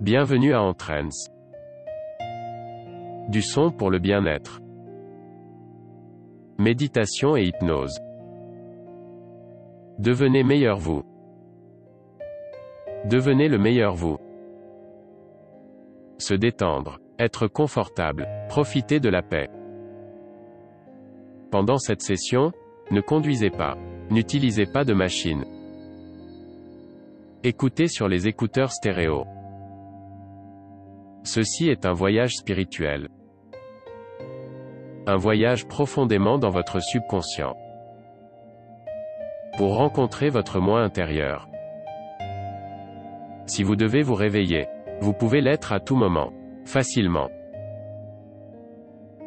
Bienvenue à Entrance. Du son pour le bien-être. Méditation et hypnose. Devenez meilleur vous. Devenez le meilleur vous. Se détendre. Être confortable. Profiter de la paix. Pendant cette session, ne conduisez pas. N'utilisez pas de machine. Écoutez sur les écouteurs stéréo. Ceci est un voyage spirituel. Un voyage profondément dans votre subconscient. Pour rencontrer votre moi intérieur. Si vous devez vous réveiller, vous pouvez l'être à tout moment. Facilement.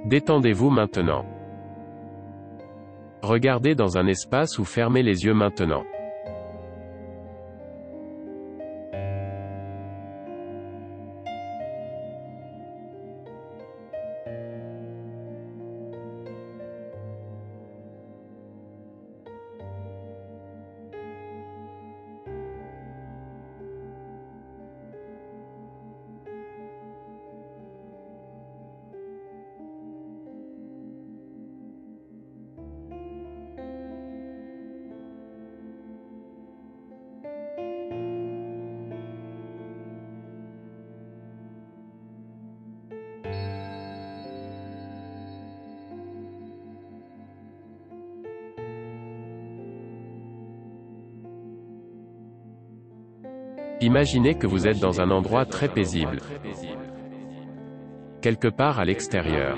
Détendez-vous maintenant. Regardez dans un espace ou fermez les yeux maintenant. Imaginez que vous êtes dans un endroit très paisible. Quelque part à l'extérieur.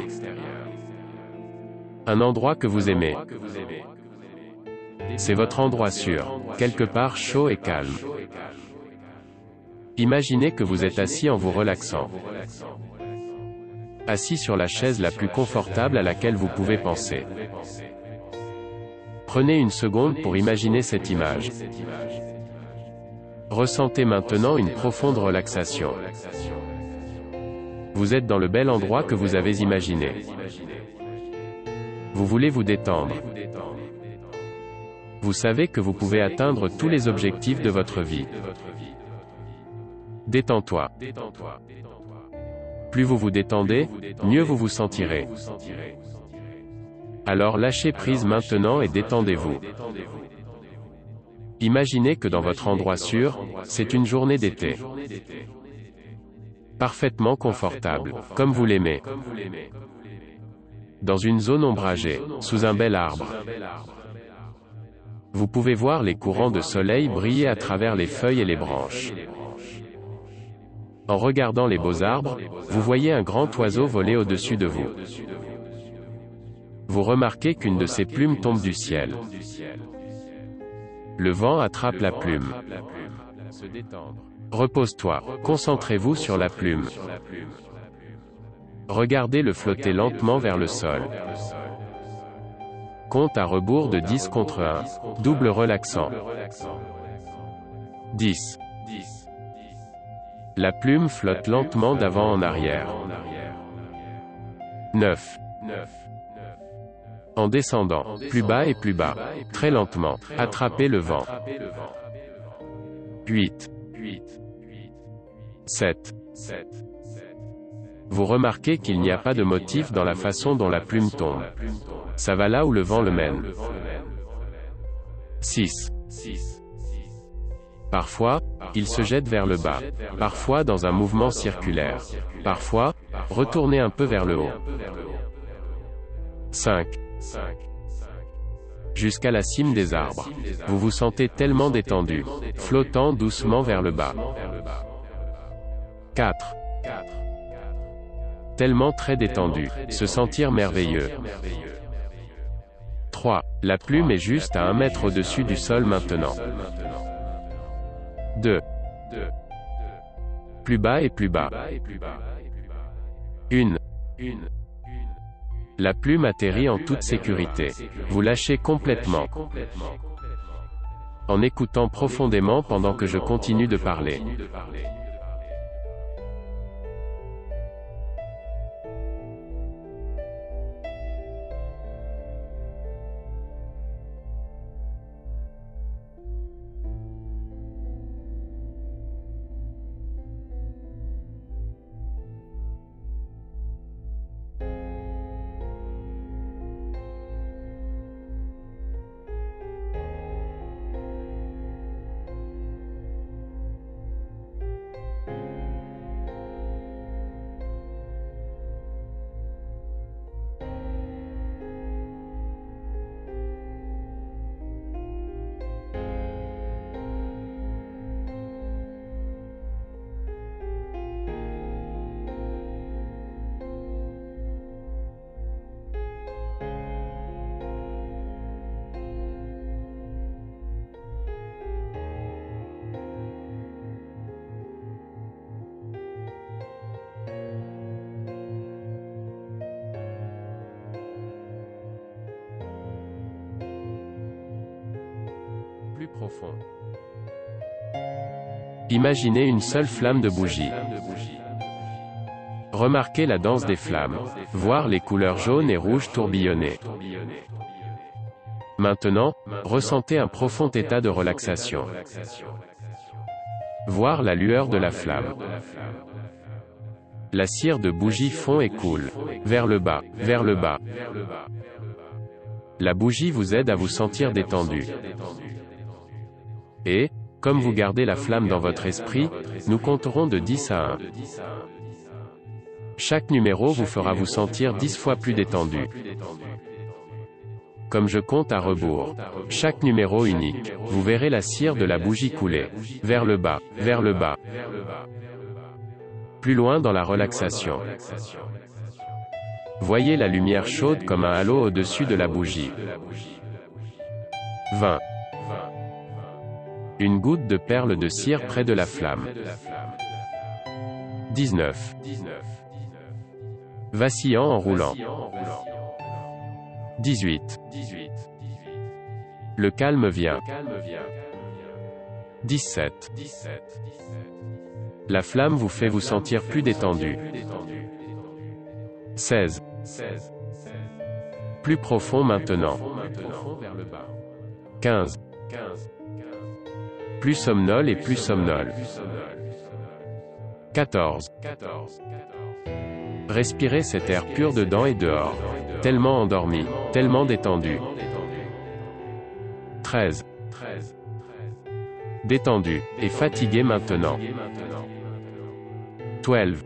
Un endroit que vous aimez. C'est votre endroit sûr, quelque part chaud et calme. Imaginez que vous êtes assis en vous relaxant. Assis sur la chaise la plus confortable à laquelle vous pouvez penser. Prenez une seconde pour imaginer cette image. Ressentez maintenant une profonde relaxation. Vous êtes dans le bel endroit que vous avez imaginé. Vous voulez vous détendre. Vous savez que vous pouvez atteindre tous les objectifs de votre vie. Détends-toi. Plus vous vous détendez, mieux vous vous sentirez. Alors lâchez prise maintenant et détendez-vous. Imaginez que dans votre endroit sûr, c'est une journée d'été. Parfaitement confortable, comme vous l'aimez. Dans une zone ombragée, sous un bel arbre. Vous pouvez voir les courants de soleil briller à travers les feuilles et les branches. En regardant les beaux arbres, vous voyez un grand oiseau voler au-dessus de vous. Vous remarquez qu'une de ses plumes tombe du ciel. Le vent attrape la plume. Repose-toi, concentrez-vous sur la plume. Regardez-le flotter lentement vers le sol. Compte à rebours de 10 contre 1. Double relaxant. 10. La plume flotte lentement d'avant en arrière. 9. En descendant, plus bas et plus bas, très lentement, attrapez le vent. 8. 7. Vous remarquez qu'il n'y a pas de motif dans la façon dont la plume tombe. Ça va là où le vent le mène. 6. Parfois, il se jette vers le bas. Parfois dans un mouvement circulaire. Parfois, retournez un peu vers le haut. 5. Jusqu'à la cime des arbres. Vous vous sentez tellement détendu, flottant doucement vers le bas. 4. Tellement très détendu, se sentir merveilleux. 3. La plume est juste à 1 mètre au-dessus du sol maintenant. 2. Plus bas et plus bas. 1. La plume atterrit en toute sécurité. Vous lâchez complètement. En écoutant profondément pendant que je continue de parler. plus profond. Imaginez une seule flamme de bougie. Remarquez la danse des flammes, voir les couleurs jaunes et rouges tourbillonner. Maintenant, ressentez un profond état de relaxation. Voir la lueur de la flamme. La cire de bougie fond et coule. Vers le bas, vers le bas. La bougie vous aide à vous sentir détendu. Et, comme vous gardez la flamme dans votre esprit, nous compterons de 10 à 1. Chaque numéro vous fera vous sentir 10 fois plus détendu. Comme je compte à rebours. Chaque numéro unique, vous verrez la cire de la bougie couler. Vers le bas, vers le bas. Plus loin dans la relaxation. Voyez la lumière chaude comme un halo au-dessus de la bougie. 20. Une goutte de perle de cire près de la flamme. 19. Vacillant en roulant. 18. Le calme vient. 17. La flamme vous fait vous sentir plus détendu. 16. Plus profond maintenant. 15. Plus somnole et plus somnole. 14. Respirez cet air pur dedans et dehors. Tellement endormi, tellement détendu. 13. Détendu, et fatigué maintenant. 12.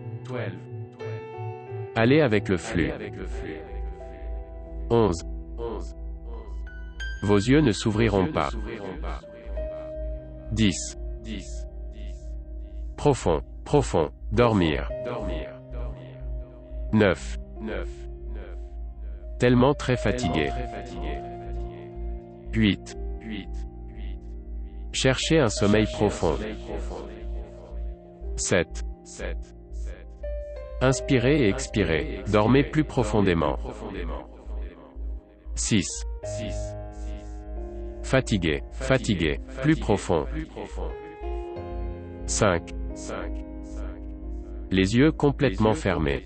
Allez avec le flux. 11. Vos yeux ne s'ouvriront pas. 10. Profond, profond, dormir. 9. Tellement très fatigué. 8. Cherchez un sommeil profond. 7. Inspirez et expirez, dormez plus profondément. 6. Fatigué, fatigué, plus profond. 5. Les yeux complètement fermés.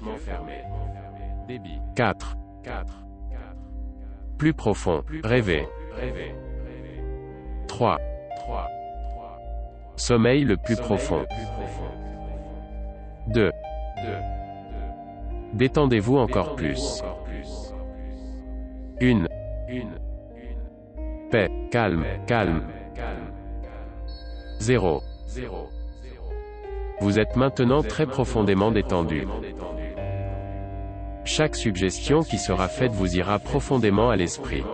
4. Plus profond, rêvez. 3. Sommeil le plus profond. 2. Détendez-vous encore plus. 1. Paix, calme, calme. 0. Vous êtes maintenant très profondément détendu. Chaque suggestion qui sera faite vous ira profondément à l'esprit.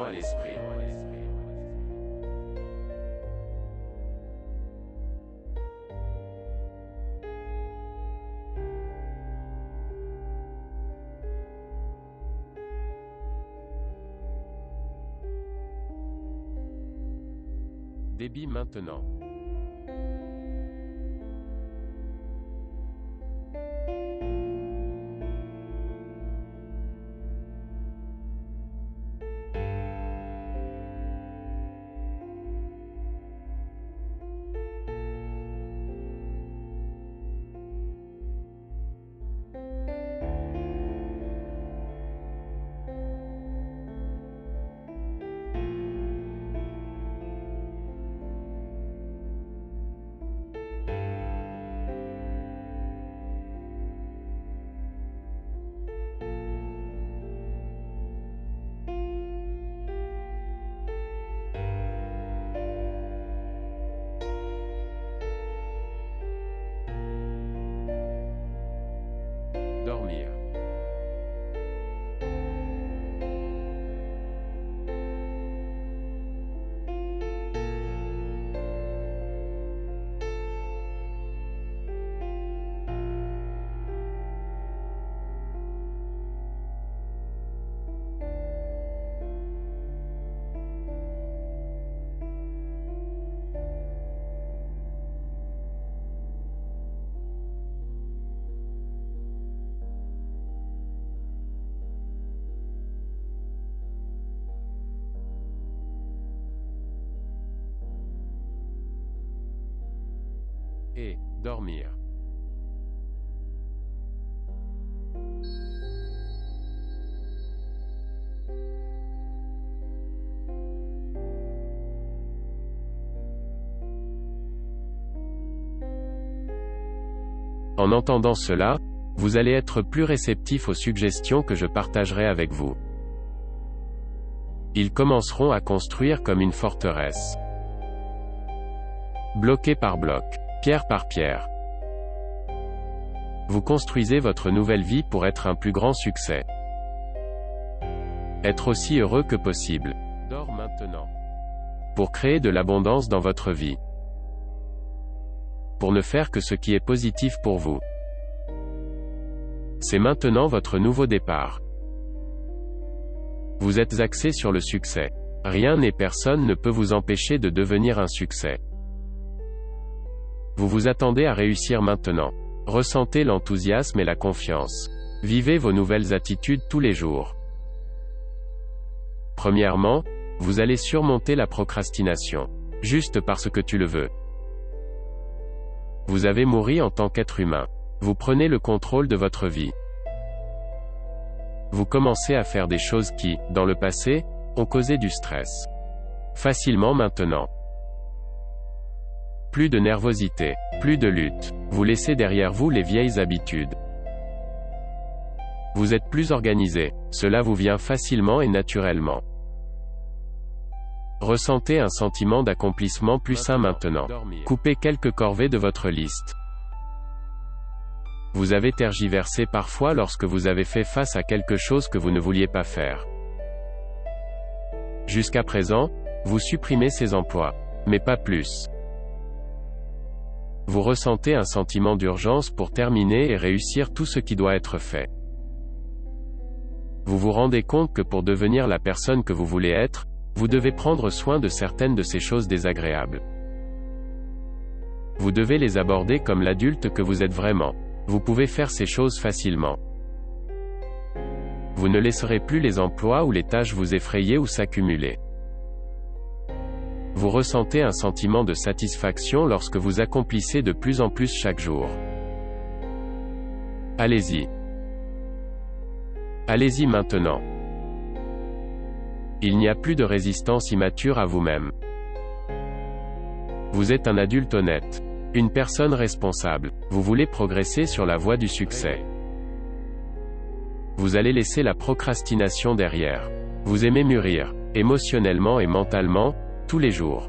Débit maintenant. et dormir. En entendant cela, vous allez être plus réceptif aux suggestions que je partagerai avec vous. Ils commenceront à construire comme une forteresse. Bloc par bloc, pierre par pierre. Vous construisez votre nouvelle vie pour être un plus grand succès. Être aussi heureux que possible. Dors maintenant. Pour créer de l'abondance dans votre vie. Pour ne faire que ce qui est positif pour vous. C'est maintenant votre nouveau départ. Vous êtes axé sur le succès. Rien et personne ne peut vous empêcher de devenir un succès. Vous vous attendez à réussir maintenant. Ressentez l'enthousiasme et la confiance. Vivez vos nouvelles attitudes tous les jours. Premièrement, vous allez surmonter la procrastination. Juste parce que tu le veux. Vous avez mûri en tant qu'être humain. Vous prenez le contrôle de votre vie. Vous commencez à faire des choses qui, dans le passé, ont causé du stress. Facilement maintenant. Plus de nervosité, plus de lutte. Vous laissez derrière vous les vieilles habitudes. Vous êtes plus organisé. Cela vous vient facilement et naturellement. Ressentez un sentiment d'accomplissement plus sain maintenant. Coupez quelques corvées de votre liste. Vous avez tergiversé parfois lorsque vous avez fait face à quelque chose que vous ne vouliez pas faire. Jusqu'à présent, vous supprimez ces emplois. Mais pas plus. Vous ressentez un sentiment d'urgence pour terminer et réussir tout ce qui doit être fait. Vous vous rendez compte que pour devenir la personne que vous voulez être, vous devez prendre soin de certaines de ces choses désagréables. Vous devez les aborder comme l'adulte que vous êtes vraiment. Vous pouvez faire ces choses facilement. Vous ne laisserez plus les emplois ou les tâches vous effrayer ou s'accumuler. Vous ressentez un sentiment de satisfaction lorsque vous accomplissez de plus en plus chaque jour. Allez-y. Allez-y maintenant. Il n'y a plus de résistance immature à vous-même. Vous êtes un adulte honnête. Une personne responsable. Vous voulez progresser sur la voie du succès. Vous allez laisser la procrastination derrière. Vous aimez mûrir, émotionnellement et mentalement, tous les jours.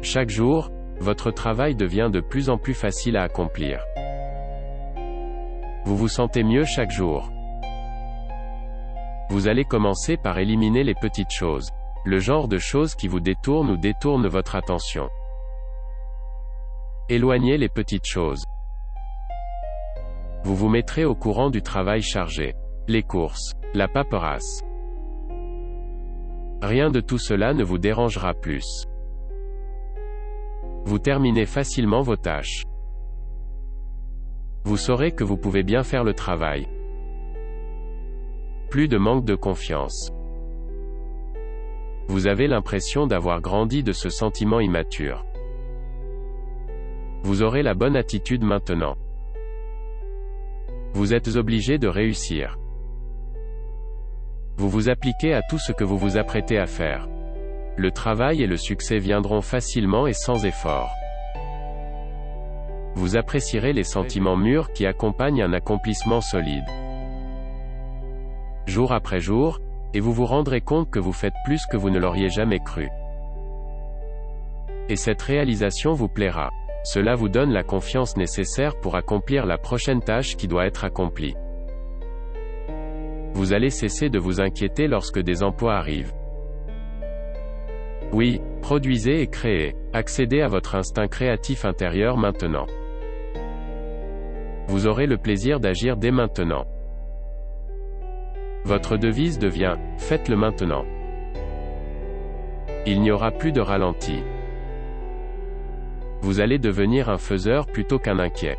Chaque jour, votre travail devient de plus en plus facile à accomplir. Vous vous sentez mieux chaque jour. Vous allez commencer par éliminer les petites choses. Le genre de choses qui vous détournent ou détournent votre attention. Éloignez les petites choses. Vous vous mettrez au courant du travail chargé. Les courses, la paperasse. Rien de tout cela ne vous dérangera plus. Vous terminez facilement vos tâches. Vous saurez que vous pouvez bien faire le travail. Plus de manque de confiance. Vous avez l'impression d'avoir grandi de ce sentiment immature. Vous aurez la bonne attitude maintenant. Vous êtes obligé de réussir. Vous vous appliquez à tout ce que vous vous apprêtez à faire. Le travail et le succès viendront facilement et sans effort. Vous apprécierez les sentiments mûrs qui accompagnent un accomplissement solide. Jour après jour, et vous vous rendrez compte que vous faites plus que vous ne l'auriez jamais cru. Et cette réalisation vous plaira. Cela vous donne la confiance nécessaire pour accomplir la prochaine tâche qui doit être accomplie. Vous allez cesser de vous inquiéter lorsque des emplois arrivent. Oui, produisez et créez. Accédez à votre instinct créatif intérieur maintenant. Vous aurez le plaisir d'agir dès maintenant. Votre devise devient « Faites-le maintenant ». Il n'y aura plus de ralenti. Vous allez devenir un faiseur plutôt qu'un inquiet.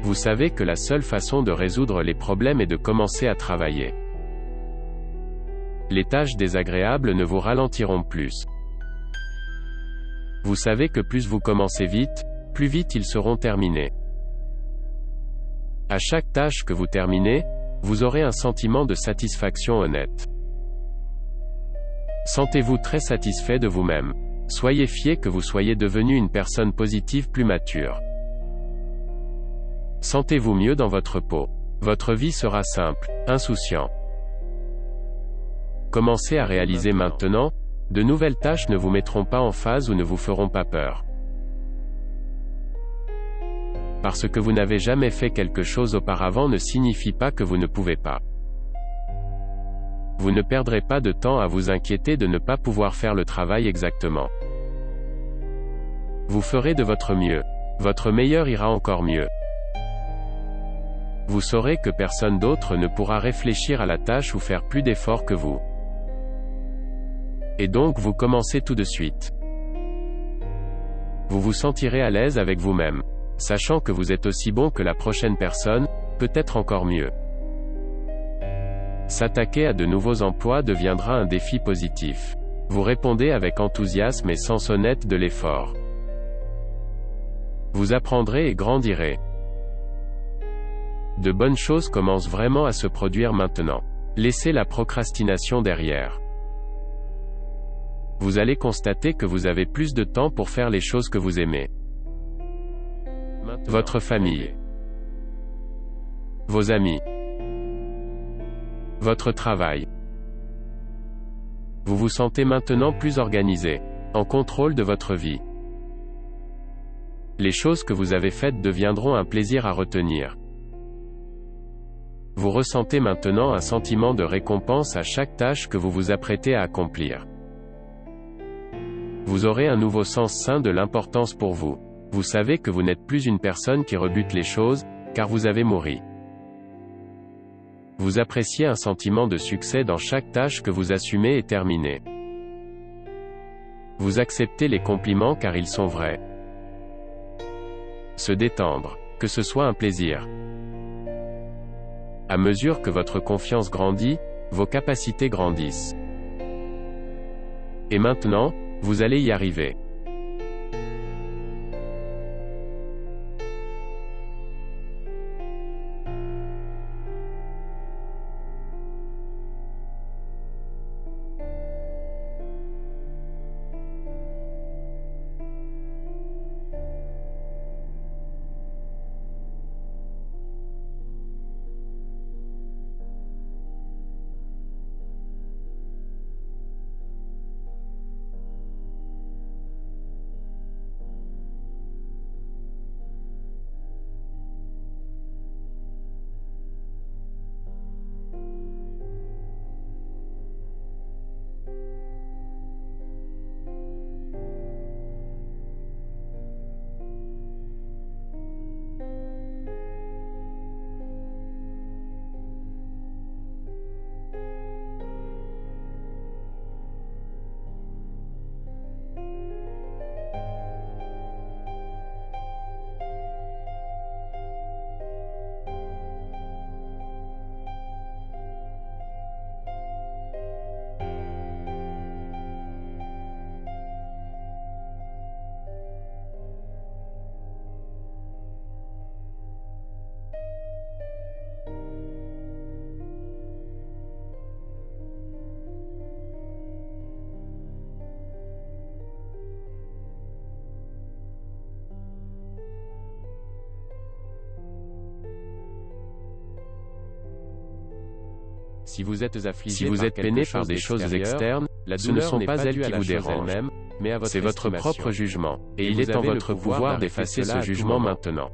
Vous savez que la seule façon de résoudre les problèmes est de commencer à travailler. Les tâches désagréables ne vous ralentiront plus. Vous savez que plus vous commencez vite, plus vite ils seront terminés. À chaque tâche que vous terminez, vous aurez un sentiment de satisfaction honnête. Sentez-vous très satisfait de vous-même. Soyez fier que vous soyez devenu une personne positive plus mature. Sentez-vous mieux dans votre peau. Votre vie sera simple, insouciant. Commencez à réaliser maintenant, de nouvelles tâches ne vous mettront pas en phase ou ne vous feront pas peur. Parce que vous n'avez jamais fait quelque chose auparavant ne signifie pas que vous ne pouvez pas. Vous ne perdrez pas de temps à vous inquiéter de ne pas pouvoir faire le travail exactement. Vous ferez de votre mieux. Votre meilleur ira encore mieux. Vous saurez que personne d'autre ne pourra réfléchir à la tâche ou faire plus d'efforts que vous. Et donc vous commencez tout de suite. Vous vous sentirez à l'aise avec vous-même, sachant que vous êtes aussi bon que la prochaine personne, peut-être encore mieux. S'attaquer à de nouveaux emplois deviendra un défi positif. Vous répondez avec enthousiasme et sens honnête de l'effort. Vous apprendrez et grandirez. De bonnes choses commencent vraiment à se produire maintenant. Laissez la procrastination derrière. Vous allez constater que vous avez plus de temps pour faire les choses que vous aimez. Votre famille. Vos amis. Votre travail. Vous vous sentez maintenant plus organisé, en contrôle de votre vie. Les choses que vous avez faites deviendront un plaisir à retenir. Vous ressentez maintenant un sentiment de récompense à chaque tâche que vous vous apprêtez à accomplir. Vous aurez un nouveau sens sain de l'importance pour vous. Vous savez que vous n'êtes plus une personne qui rebute les choses, car vous avez mûri. Vous appréciez un sentiment de succès dans chaque tâche que vous assumez et terminez. Vous acceptez les compliments car ils sont vrais. Se détendre, que ce soit un plaisir. À mesure que votre confiance grandit, vos capacités grandissent. Et maintenant, vous allez y arriver. Si vous êtes peiné par des choses externes, ce ne sont pas elles qui vous dérangent, c'est votre propre jugement, et il est en votre pouvoir d'effacer ce jugement maintenant.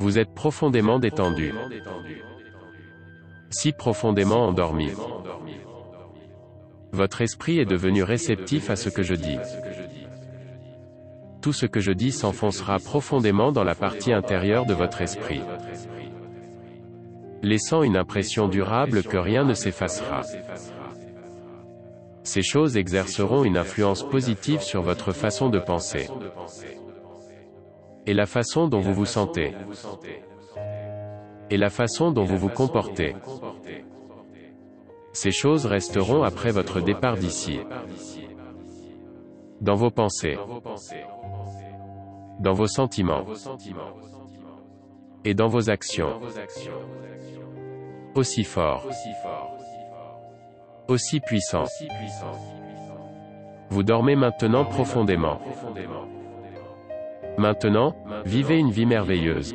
Vous êtes profondément détendu. Si profondément endormi. Votre esprit est devenu réceptif à ce que je dis. Tout ce que je dis s'enfoncera profondément dans la partie intérieure de votre esprit, laissant une impression durable que rien ne s'effacera. Ces choses exerceront une influence positive sur votre façon de penser et la façon dont vous vous sentez et la façon dont vous vous comportez. Ces choses resteront après votre départ d'ici, dans vos pensées, dans vos sentiments et dans vos actions, aussi fort, aussi puissant. Vous dormez maintenant profondément. Maintenant, vivez une vie merveilleuse.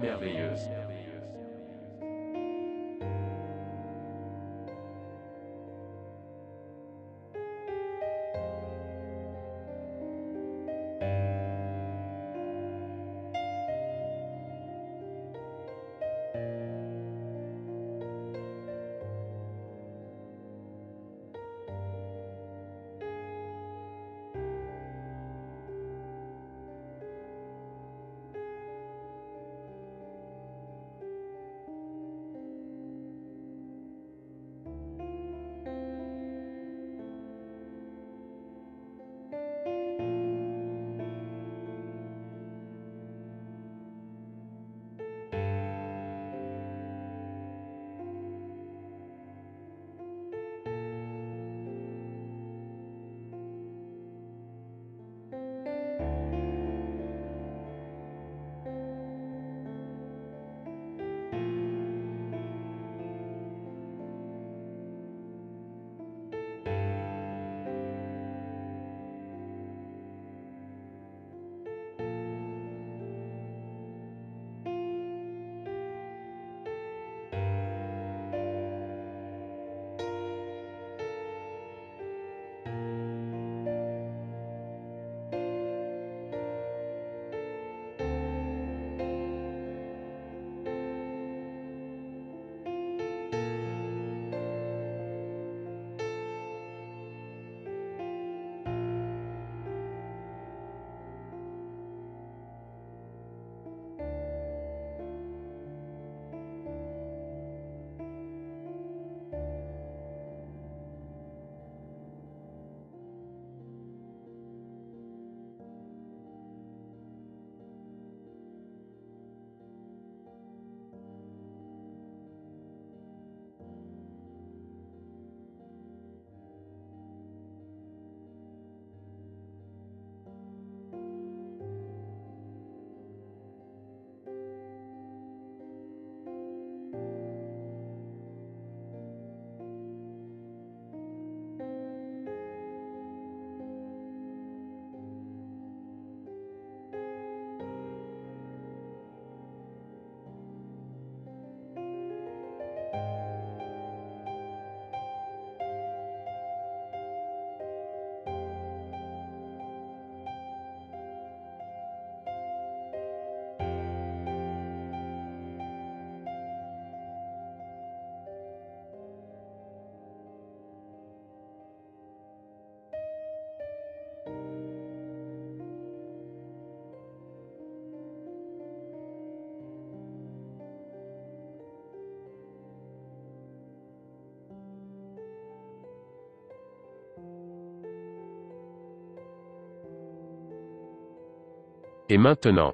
Et maintenant,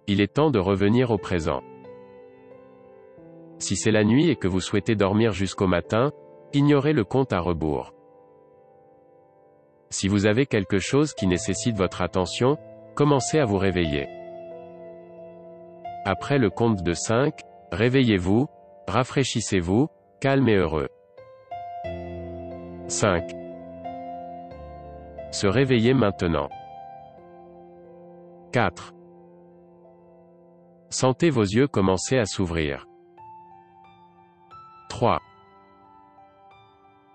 il est temps de revenir au présent. Si c'est la nuit et que vous souhaitez dormir jusqu'au matin, ignorez le compte à rebours. Si vous avez quelque chose qui nécessite votre attention, commencez à vous réveiller. Après le compte de 5, réveillez-vous, rafraîchissez-vous, calme et heureux. 5. Se réveiller maintenant. 4. Sentez vos yeux commencer à s'ouvrir. 3.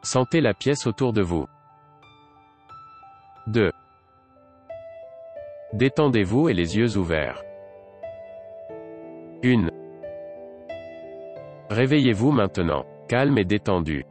Sentez la pièce autour de vous. 2. Détendez-vous et les yeux ouverts. 1. Réveillez-vous maintenant, calme et détendu.